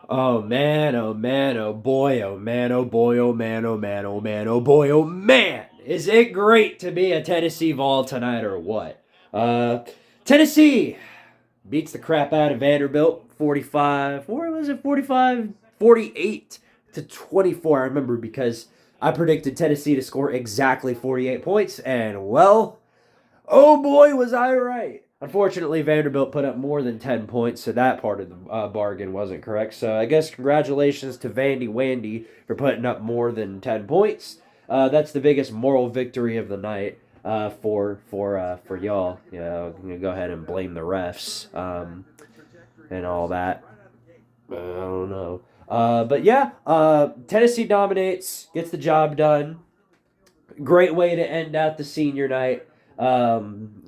Oh man, oh man, oh boy, oh man, oh boy, oh man, oh man, oh man, oh boy, oh man. Is it great to be a Tennessee Vol tonight or what? Uh Tennessee beats the crap out of Vanderbilt 45. What was it? 45 48 to 24. I remember because I predicted Tennessee to score exactly 48 points and well, oh boy, was I right. Unfortunately, Vanderbilt put up more than 10 points, so that part of the bargain wasn't correct. So I guess congratulations to Vandy for putting up more than 10 points. That's the biggest moral victory of the night for y'all. Yeah, I'm gonna go ahead and blame the refs and all that. I don't know. But yeah, Tennessee dominates, gets the job done. Great way to end out the senior night.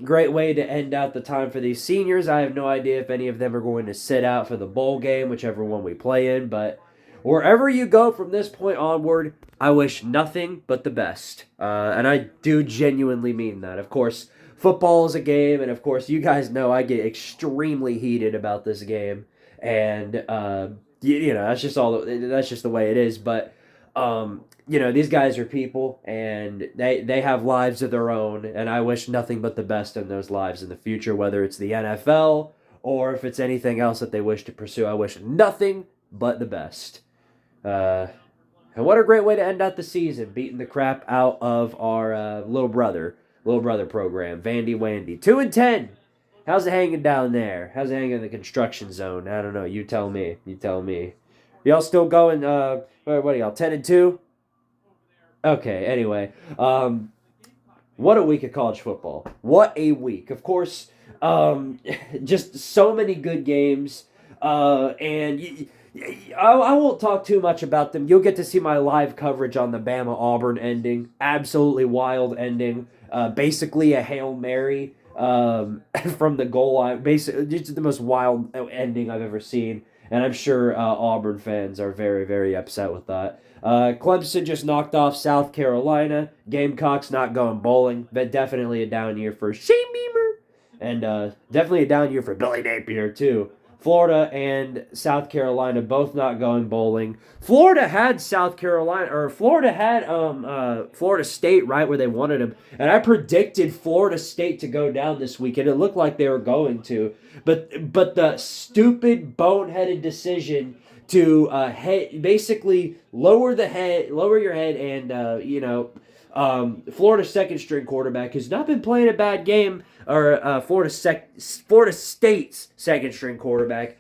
Great way to end out the time for these seniors. I have no idea if any of them are going to sit out for the bowl game, whichever one we play in. But wherever you go from this point onward, I wish nothing but the best. And I do genuinely mean that. Of course, football is a game, and of course, you guys know I get extremely heated about this game, and you know that's just all. That's just the way it is. But these guys are people and they have lives of their own, and I wish nothing but the best in those lives in the future, whether it's the NFL or if it's anything else that they wish to pursue. I wish nothing but the best. Uh, and what a great way to end out the season, beating the crap out of our little brother program, Vandy Wandy. 2-10. How's it hanging down there? How's it hanging in the construction zone? I don't know. You tell me. You tell me. Y'all still going? What are y'all? 10-2. Okay. Anyway, what a week of college football. What a week. Of course, just so many good games. And I won't talk too much about them. You'll get to see my live coverage on the Bama Auburn ending. Absolutely wild ending. Basically a Hail Mary from the goal line. Basically, just the most wild ending I've ever seen. And I'm sure Auburn fans are very, very upset with that. Clemson just knocked off South Carolina. Gamecocks not going bowling, but definitely a down year for Shane Beamer, and definitely a down year for Billy Napier too. Florida and South Carolina both not going bowling. Florida had Florida State right where they wanted them, and I predicted Florida State to go down this weekend. It looked like they were going to, but the stupid boneheaded decision to basically lower your head, and Florida second string quarterback who's not been playing a bad game, or Florida State's second string quarterback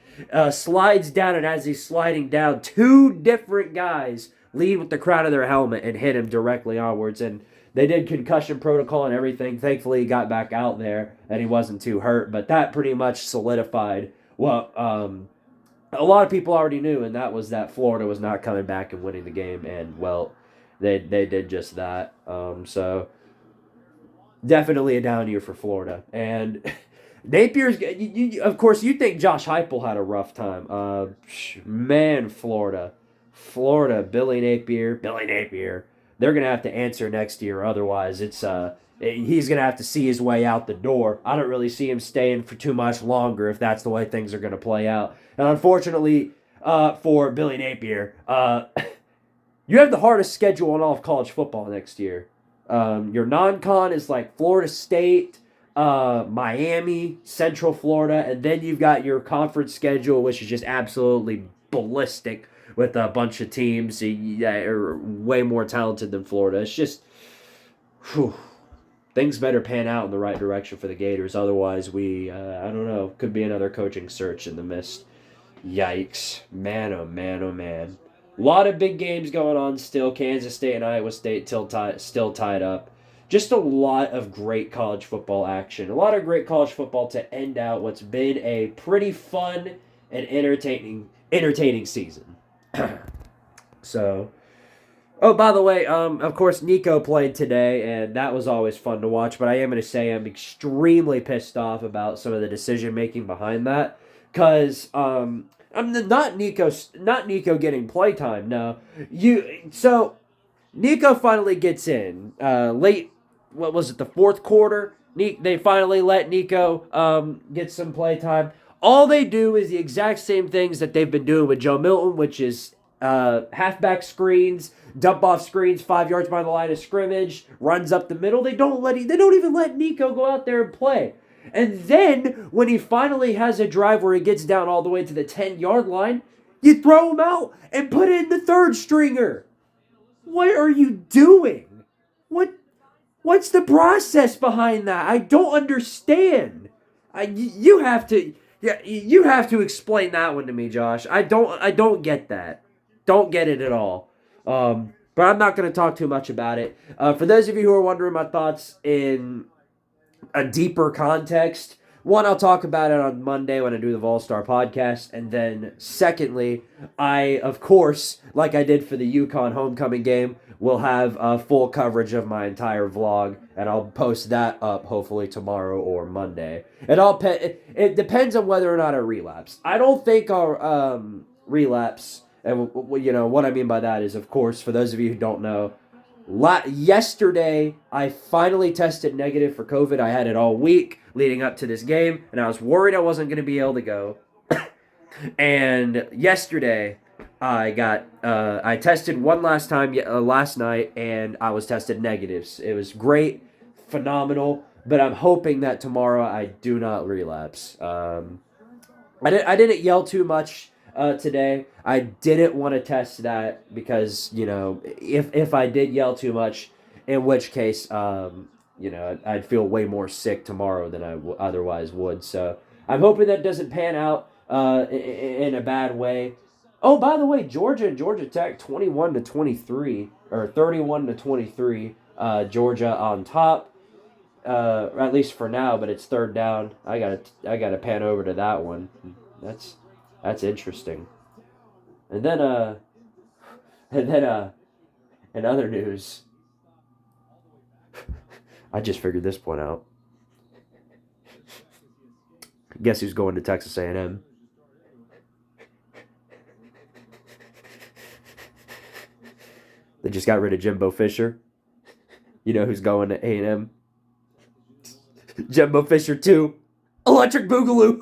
slides down, and as he's sliding down, two different guys lead with the crown of their helmet and hit him directly onwards, and they did concussion protocol and everything. Thankfully, he got back out there and he wasn't too hurt, but that pretty much solidified what a lot of people already knew, and that was that Florida was not coming back and winning the game, and well, they did just that. So definitely a down year for Florida, and Napier's. Of course, you think Josh Heupel had a rough time. Man, Florida, Billy Napier. They're gonna have to answer next year, otherwise it's he's going to have to see his way out the door. I don't really see him staying for too much longer if that's the way things are going to play out. And unfortunately for Billy Napier, you have the hardest schedule in all of college football next year. Your non-con is like Florida State, Miami, Central Florida, and then you've got your conference schedule, which is just absolutely ballistic with a bunch of teams that are way more talented than Florida. It's just... Whew, things better pan out in the right direction for the Gators. Otherwise, I don't know, could be another coaching search in the mist. Yikes. Man, oh man, oh man. A lot of big games going on still. Kansas State and Iowa State still tied up. Just a lot of great college football action. A lot of great college football to end out what's been a pretty fun and entertaining season. So... Oh, by the way, of course, Nico played today, and that was always fun to watch. But I am going to say I'm extremely pissed off about some of the decision making behind that, because I'm not Nico getting playtime. No, Nico finally gets in late. What was it? The fourth quarter. They finally let Nico get some playtime. All they do is the exact same things that they've been doing with Joe Milton, which is halfback screens, dump off screens 5 yards behind the line of scrimmage, runs up the middle. They don't even let Nico go out there and play. And then when he finally has a drive where he gets down all the way to the 10-yard line, you throw him out and put in the third stringer. What are you doing? What's the process behind that? I don't understand. You have to, yeah, you have to explain that one to me, Josh. I don't get that. Don't get it at all. But I'm not going to talk too much about it. For those of you who are wondering my thoughts in a deeper context, one, I'll talk about it on Monday when I do the Vol-Star podcast. And then secondly, I, of course, like I did for the UConn homecoming game, will have full coverage of my entire vlog. And I'll post that up hopefully tomorrow or Monday. It depends on whether or not I relapse. I don't think I'll relapse. And what I mean by that is, of course, for those of you who don't know, yesterday, I finally tested negative for COVID. I had it all week leading up to this game, and I was worried I wasn't going to be able to go. And yesterday, I tested one last time last night, and I was tested negative. It was great, phenomenal, but I'm hoping that tomorrow I do not relapse. I didn't yell too much today. I didn't want to test that because, if I did yell too much, in which case, I'd feel way more sick tomorrow than I otherwise would. So I'm hoping that doesn't pan out in a bad way. Oh, by the way, Georgia and Georgia Tech 21-23 or 31-23. Georgia on top. At least for now, but it's third down. I gotta pan over to that one. That's interesting. And then in other news, I just figured this point out. Guess who's going to Texas A&M? They just got rid of Jimbo Fisher. You know who's going to A&M? Jimbo Fisher 2. Electric Boogaloo.